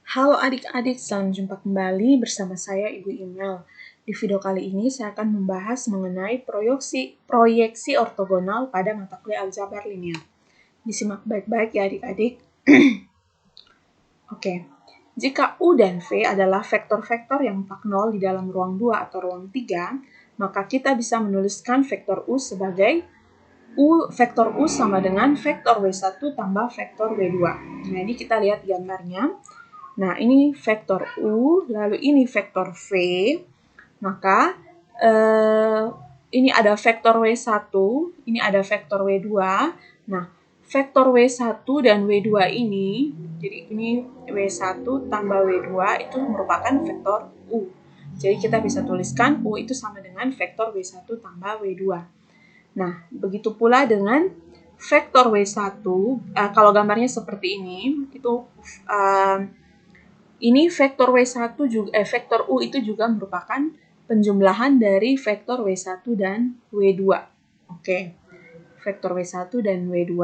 Halo adik-adik, selamat jumpa kembali bersama saya Ibu Imel. Di video kali ini saya akan membahas mengenai proyeksi ortogonal pada mata kuliah aljabar linear. Disimak baik-baik ya adik-adik. Oke, jika U dan V adalah vektor-vektor yang tak nol di dalam ruang 2 atau ruang 3, maka kita bisa menuliskan vektor U sebagai vektor U sama dengan vektor W1 tambah vektor W2. Nah, ini kita lihat gambarnya. Nah, ini vektor U, lalu ini vektor V, maka ini ada vektor W1, ini ada vektor W2. Nah, vektor W1 dan W2 ini, jadi ini W1 tambah W2 itu merupakan vektor U. Jadi kita bisa tuliskan U itu sama dengan vektor W1 tambah W2. Nah, begitu pula dengan vektor W1, kalau gambarnya seperti ini, itu ini vektor W1 juga vektor U itu juga merupakan penjumlahan dari vektor W1 dan W2. Oke. Vektor W1 dan W2.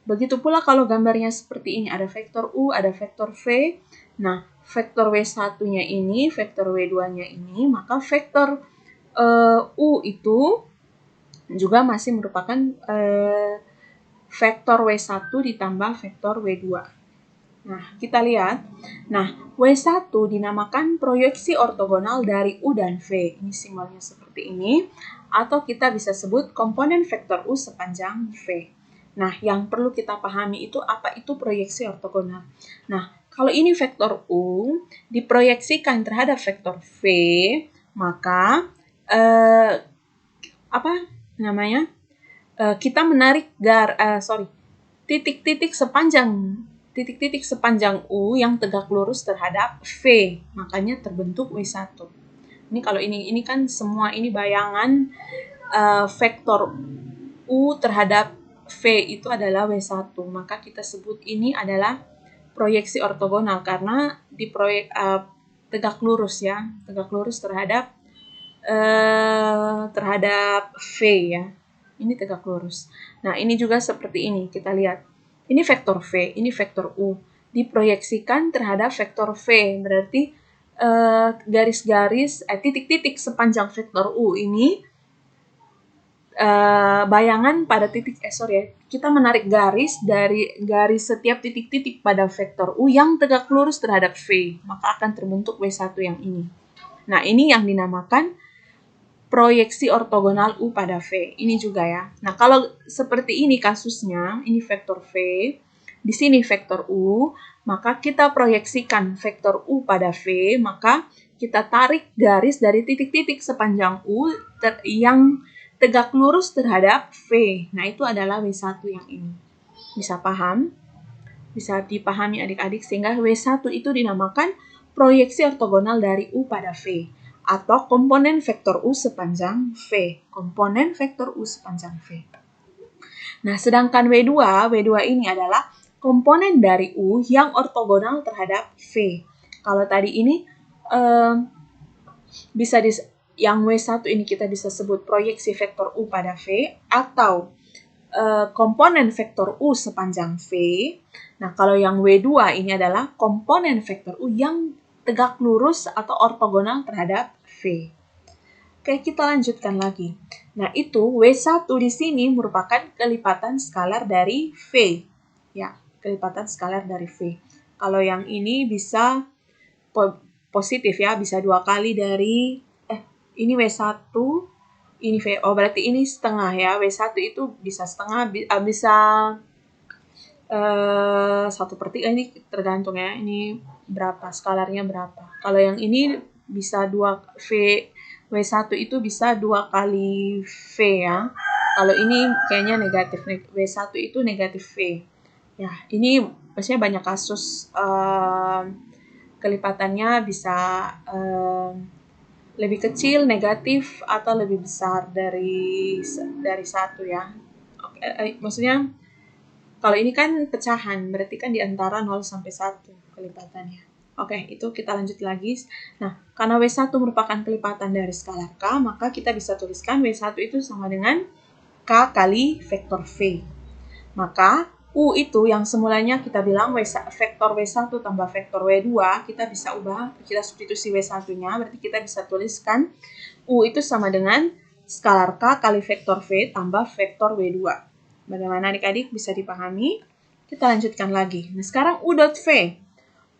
Begitu pula kalau gambarnya seperti ini, ada vektor U, ada vektor V. Nah, vektor W1-nya ini, vektor W2-nya ini, maka vektor U itu juga masih merupakan vektor W1 ditambah vektor W2. Nah, kita lihat. Nah, W1 dinamakan proyeksi ortogonal dari U dan V. Ini simbolnya seperti ini. Atau kita bisa sebut komponen vektor U sepanjang V. Nah, yang perlu kita pahami itu apa itu proyeksi ortogonal. Nah, kalau ini vektor U diproyeksikan terhadap vektor V, maka kita menarik titik-titik sepanjang U yang tegak lurus terhadap V, makanya terbentuk W1. Ini kalau ini kan semua ini bayangan vektor U terhadap V itu adalah W1, maka kita sebut ini adalah proyeksi ortogonal karena tegak lurus ya, tegak lurus terhadap V ya. Ini tegak lurus. Nah, ini juga seperti ini. Kita lihat. Ini vektor V, ini vektor U. Diproyeksikan terhadap vektor V. Berarti garis-garis, titik-titik sepanjang vektor U ini bayangan pada kita menarik garis dari garis setiap titik-titik pada vektor U yang tegak lurus terhadap V. Maka akan terbentuk W1 yang ini. Nah, ini yang dinamakan proyeksi ortogonal U pada V. Ini juga ya. Nah, kalau seperti ini kasusnya, ini vektor V, di sini vektor U, maka kita proyeksikan vektor U pada V, maka kita tarik garis dari titik-titik sepanjang U yang tegak lurus terhadap V. Nah, itu adalah W1 yang ini. Bisa paham? Bisa dipahami adik-adik sehingga W1 itu dinamakan proyeksi ortogonal dari U pada V. Atau komponen vektor U sepanjang V. Komponen vektor U sepanjang V. Nah, sedangkan W2 ini adalah komponen dari U yang ortogonal terhadap V. Kalau tadi ini yang W1 ini kita bisa sebut proyeksi vektor U pada V atau komponen vektor U sepanjang V. Nah, kalau yang W2 ini adalah komponen vektor U yang tegak lurus atau ortogonal terhadap V. Oke, kita lanjutkan lagi. Nah, itu W1 di sini merupakan kelipatan skalar dari V. Ya, kelipatan skalar dari V. Kalau yang ini bisa positif ya, bisa 2 kali dari ini W1, ini V. Oh, berarti ini setengah ya. W1 itu bisa setengah, bisa 1/3, ini tergantung ya, ini berapa, skalarnya berapa. Kalau yang ini bisa 2 V, W1 itu bisa 2 kali V ya. Kalau ini kayaknya negatif, W1 itu negatif V. Ya, ini maksudnya banyak kasus kelipatannya bisa lebih kecil negatif atau lebih besar dari 1 ya. Oke, maksudnya kalau ini kan pecahan, berarti kan di antara 0 sampai 1 kelipatannya. Oke, itu kita lanjut lagi. Nah, karena W1 merupakan kelipatan dari skalar K, maka kita bisa tuliskan W1 itu sama dengan K kali vektor V. Maka U itu yang semulanya kita bilang vektor W1 tambah vektor W2, kita bisa ubah, kita substitusi W1-nya, berarti kita bisa tuliskan U itu sama dengan skalar K kali vektor V tambah vektor W2. Bagaimana adik-adik, bisa dipahami? Kita lanjutkan lagi. Nah, sekarang U dot V.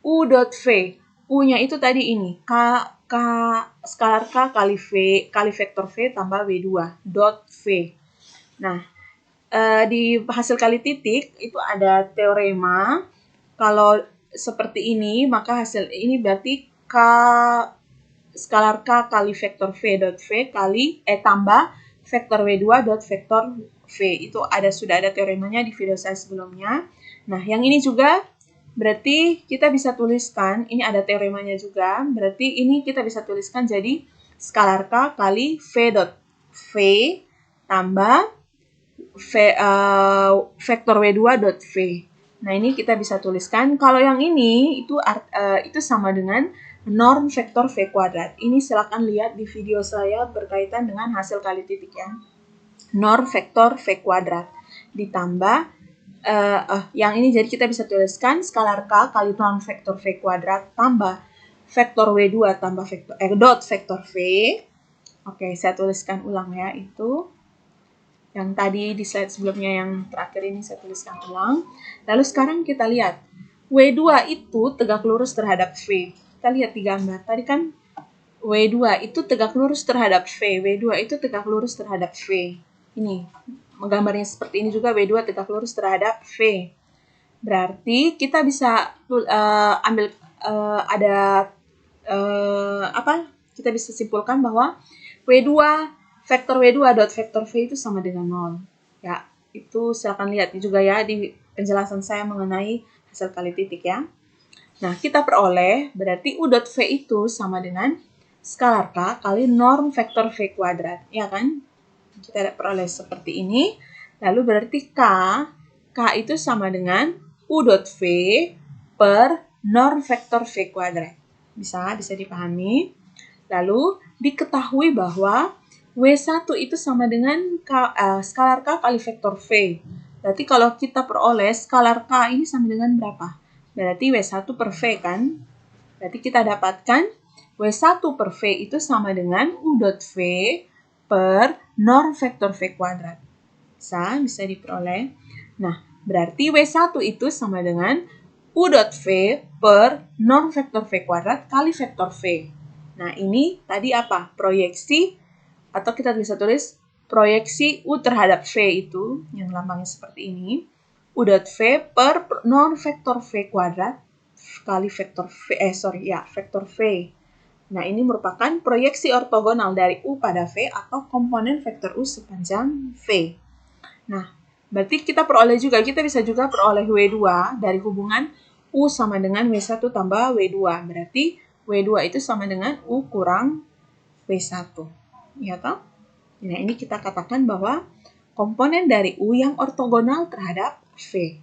U dot V. U-nya itu tadi ini, skalar K kali V, kali vektor V tambah W2, dot V. Nah, di hasil kali titik itu ada teorema. Kalau seperti ini, maka hasil ini berarti K skalar K kali vektor V dot V kali tambah vektor W2 dot vektor V. Itu sudah ada teoremanya di video saya sebelumnya. Nah, yang ini juga berarti kita bisa tuliskan, ini ada teoremanya juga, berarti ini kita bisa tuliskan jadi skalar K kali V dot V tambah vektor W2 dot V. Nah, ini kita bisa tuliskan. Kalau yang ini itu sama dengan norm vektor V kuadrat. Ini silakan lihat di video saya berkaitan dengan hasil kali titik ya. Norm vektor V kuadrat ditambah yang ini, jadi kita bisa tuliskan skalar K kali norm vektor V kuadrat tambah vektor W2 tambah dot vektor V. Oke, saya tuliskan ulang ya, itu yang tadi di slide sebelumnya yang terakhir ini saya tuliskan ulang. Lalu sekarang kita lihat, W2 itu tegak lurus terhadap V. Kita lihat di gambar, tadi kan W2 itu tegak lurus terhadap V, W2 itu tegak lurus terhadap V. Ini, gambarnya seperti ini juga, W2 tegak lurus terhadap V. Berarti kita bisa ambil kita bisa simpulkan bahwa W2 vektor W2 dot vektor V itu sama dengan 0. Ya, itu silakan lihat juga ya di penjelasan saya mengenai hasil kali titik ya. Nah, kita peroleh berarti U dot V itu sama dengan skalar K kali norm vektor V kuadrat, ya kan? Kita peroleh seperti ini. Lalu berarti K itu sama dengan U dot V per norm vektor V kuadrat. Bisa dipahami. Lalu diketahui bahwa W1 itu sama dengan skalar K kali vektor V. Berarti kalau kita peroleh skalar K ini sama dengan berapa? Berarti W1 per V kan? Berarti kita dapatkan W1 per V itu sama dengan U dot V per norm vektor V kuadrat. Bisa diperoleh. Nah, berarti W1 itu sama dengan U dot V per norm vektor V kuadrat kali vektor V. Nah, ini tadi apa? Proyeksi, atau kita bisa tulis proyeksi U terhadap V itu, yang lambangnya seperti ini. U dot V per norm vektor V kuadrat kali vektor vektor V. Nah, ini merupakan proyeksi ortogonal dari U pada V atau komponen vektor U sepanjang V. Nah, berarti kita bisa juga peroleh W2 dari hubungan U sama dengan W1 tambah W2. Berarti W2 itu sama dengan U kurang W1. Ya toh? Nah, ini kita katakan bahwa komponen dari U yang ortogonal terhadap V.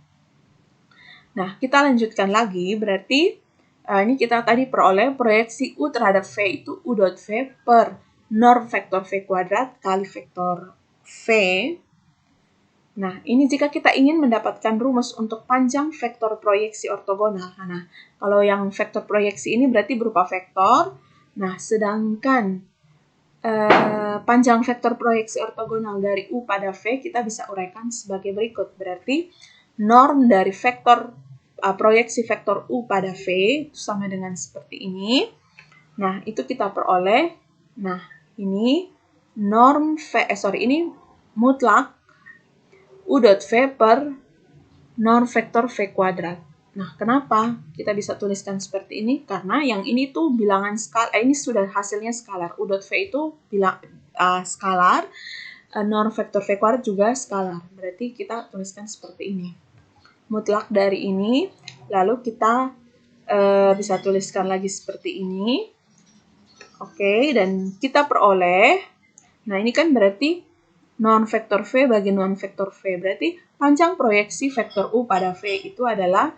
Nah, kita lanjutkan lagi, berarti ini kita tadi peroleh proyeksi U terhadap V itu U dot V per norm vektor V kuadrat kali vektor V. Nah, ini jika kita ingin mendapatkan rumus untuk panjang vektor proyeksi ortogonal. Nah, kalau yang vektor proyeksi ini berarti berupa vektor. Nah, sedangkan panjang vektor proyeksi ortogonal dari U pada V kita bisa uraikan sebagai berikut. Berarti norm dari vektor proyeksi vektor U pada V itu sama dengan seperti ini. Nah, itu kita peroleh. Nah, ini norm ini mutlak U dot V per norm vektor V kuadrat. Nah, kenapa kita bisa tuliskan seperti ini? Karena yang ini tuh bilangan ini sudah hasilnya skalar. U dot V itu skalar, norm vektor V kuadrat juga skalar. Berarti kita tuliskan seperti ini. Mutlak dari ini, lalu kita bisa tuliskan lagi seperti ini. Oke, dan kita peroleh. Nah, ini kan berarti norm vektor V bagi norm vektor V. Berarti panjang proyeksi vektor U pada V itu adalah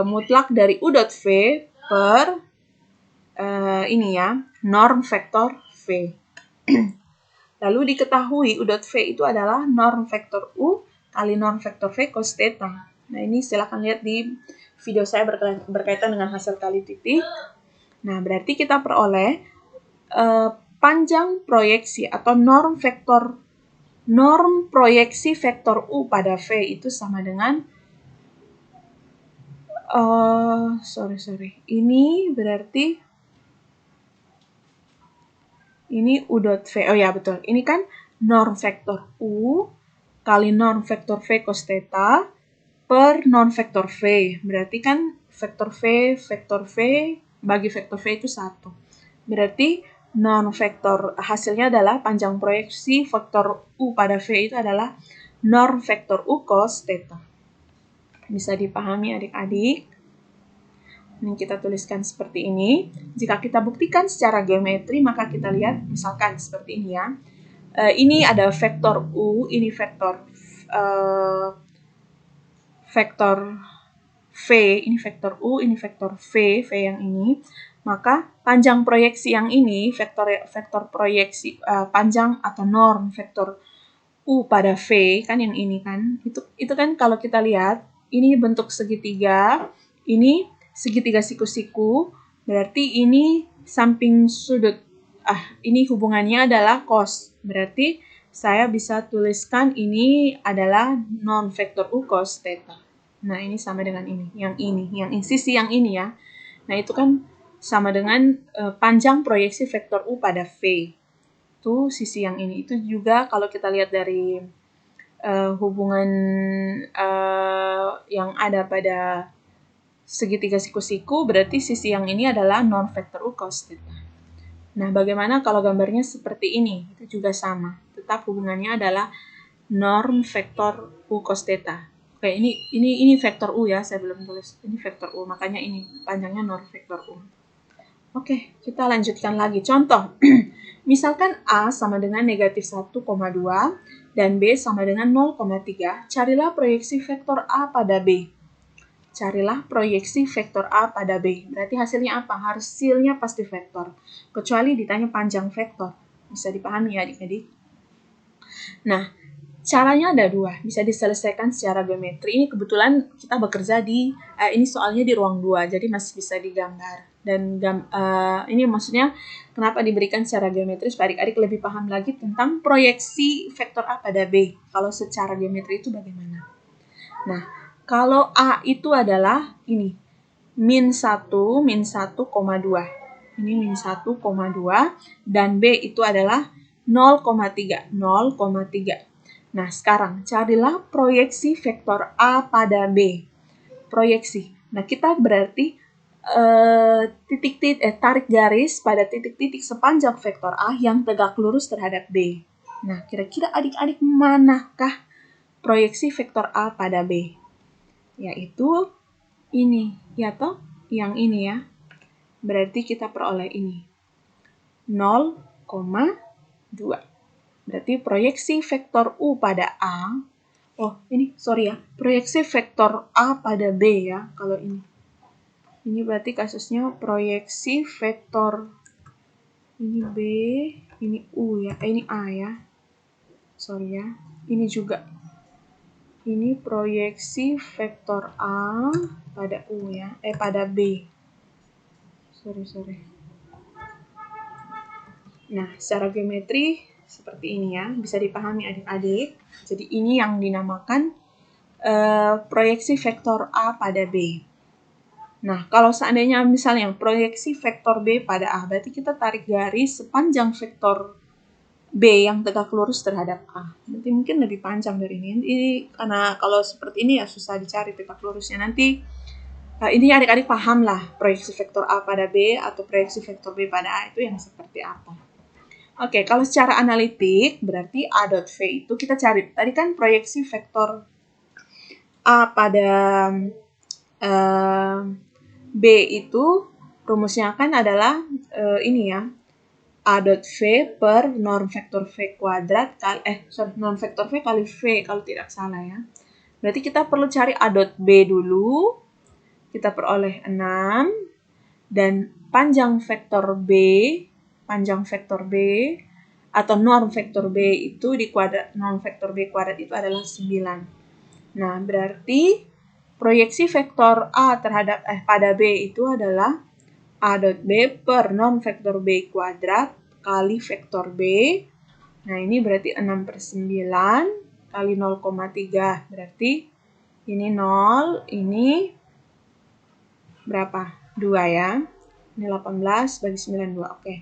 mutlak dari U dot V per norm vektor V. Lalu diketahui U dot V itu adalah norm vektor U kali norm vektor V cos theta. Nah, ini silakan lihat di video saya berkaitan dengan hasil kali titik. Nah, berarti kita peroleh panjang proyeksi atau norm proyeksi vektor U pada V itu sama dengan ini berarti ini U dot V. Oh ya, betul. Ini kan norm vektor U kali norm vektor V cos theta per norm vektor V. Berarti kan vektor V bagi vektor V itu 1. Berarti norm vektor hasilnya adalah panjang proyeksi vektor U pada V itu adalah norm vektor U cos theta. Bisa dipahami adik-adik? Ini kita tuliskan seperti ini. Jika kita buktikan secara geometri, maka kita lihat misalkan seperti ini ya. Ini ada vektor U, ini vektor V, ini vektor U, ini vektor V yang ini. Maka panjang proyeksi yang ini, vektor proyeksi panjang atau norm vektor U pada V kan yang ini kan. Itu kan kalau kita lihat, ini bentuk segitiga, ini segitiga siku-siku, berarti ini samping sudut. Ini hubungannya adalah cos. Berarti saya bisa tuliskan ini adalah non vektor U cos theta. Nah, ini sama dengan ini, yang sisi yang ini ya. Nah, itu kan sama dengan panjang proyeksi vektor U pada V. Itu sisi yang ini. Itu juga kalau kita lihat dari hubungan yang ada pada segitiga siku-siku, berarti sisi yang ini adalah norm vektor U cos theta. Nah, bagaimana kalau gambarnya seperti ini? Itu juga sama. Tetap hubungannya adalah norm vektor U cos theta. Oke, ini vektor U ya, saya belum tulis. Ini vektor U, makanya ini panjangnya norm vektor U. Oke, kita lanjutkan lagi. Contoh, misalkan A sama dengan negatif 1,2 dan B sama dengan 0,3. Carilah proyeksi vektor A pada B. Carilah proyeksi vektor A pada B. Berarti hasilnya apa? Hasilnya pasti vektor. Kecuali ditanya panjang vektor. Bisa dipahami ya adik-adik? Nah, caranya ada dua. Bisa diselesaikan secara geometri. Ini kebetulan kita bekerja di, ini soalnya di ruang 2, jadi masih bisa digambar. Dan ini maksudnya kenapa diberikan secara geometri, supaya adik-adik lebih paham lagi tentang proyeksi vektor A pada B. Kalau secara geometri itu bagaimana? Nah, kalau A itu adalah ini, min 1, min 1,2. Ini min 1,2 dan B itu adalah 0,3. Nah, sekarang carilah proyeksi vektor A pada B. Proyeksi. Nah, kita berarti tarik garis pada titik-titik sepanjang vektor A yang tegak lurus terhadap B. Nah, kira-kira adik-adik manakah proyeksi vektor A pada B? Yaitu ini, ya toh? Yang ini ya. Berarti kita peroleh ini. 0,2. Berarti proyeksi vektor U pada A. Proyeksi vektor A pada B ya, kalau ini. Ini berarti kasusnya proyeksi vektor ini B, ini U ya, ini A ya. Ini juga. Ini proyeksi vektor A pada U ya, pada B. Nah, secara geometri seperti ini ya, bisa dipahami adik-adik. Jadi ini yang dinamakan proyeksi vektor A pada B. Nah, kalau seandainya misalnya proyeksi vektor B pada A, berarti kita tarik garis sepanjang vektor B yang tegak lurus terhadap A. Nanti mungkin lebih panjang dari ini. Ini karena kalau seperti ini ya susah dicari tegak lurusnya. Nanti ini adik-adik paham lah proyeksi vektor A pada B atau proyeksi vektor B pada A itu yang seperti apa. Oke, kalau secara analitik berarti A dot V itu kita cari. Tadi kan proyeksi vektor A pada B itu rumusnya kan adalah ini ya. A dot V per norm vektor V kuadrat norm vektor V kali V kalau tidak salah ya. Berarti kita perlu cari A dot B dulu. Kita peroleh 6 dan panjang vektor B atau norm vektor B itu di kuadrat norm vektor B kuadrat itu adalah 9. Nah, berarti proyeksi vektor A terhadap pada B itu adalah A dot B per non vektor B kuadrat kali vektor B. Nah, ini berarti 6/9 kali 0,3. Berarti ini 0, ini berapa? 2 ya. Ini 18 bagi 9, 2. Oke.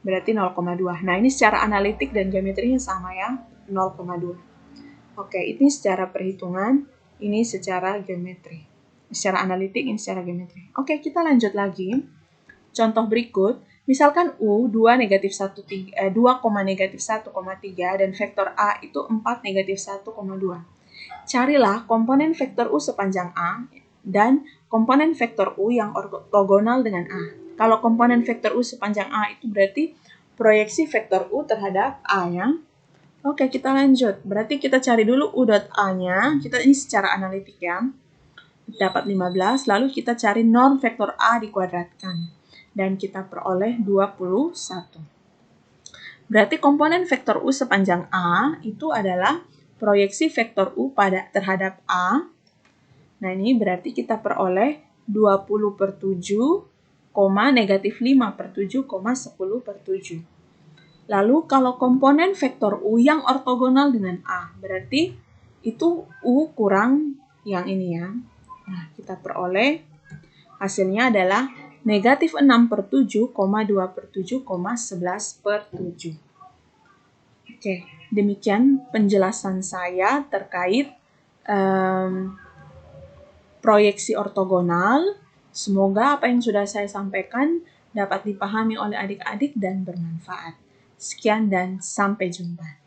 Berarti 0,2. Nah, ini secara analitik dan geometrinya sama ya. 0,2. Oke, ini secara perhitungan, ini secara geometri. Secara analitik, ini secara geometri. Oke, kita lanjut lagi. Contoh berikut, misalkan U 2, -1,3 dan vektor A itu 4, -1,2. Carilah komponen vektor U sepanjang A dan komponen vektor U yang ortogonal dengan A. Kalau komponen vektor U sepanjang A itu berarti proyeksi vektor U terhadap A ya. Oke, kita lanjut. Berarti kita cari dulu U dot A-nya. Kita ini secara analitik ya. Dapat 15, lalu kita cari norm vektor A dikuadratkan. Dan kita peroleh 21. Berarti komponen vektor U sepanjang A itu adalah proyeksi vektor U terhadap A. Nah, ini berarti kita peroleh 20/7, -5/7, 10/7. Lalu kalau komponen vektor U yang ortogonal dengan A, berarti itu U kurang yang ini ya. Nah, kita peroleh hasilnya adalah -6/7, 2/7, 11/7. Oke, demikian penjelasan saya terkait proyeksi ortogonal. Semoga apa yang sudah saya sampaikan dapat dipahami oleh adik-adik dan bermanfaat. Sekian dan sampai jumpa.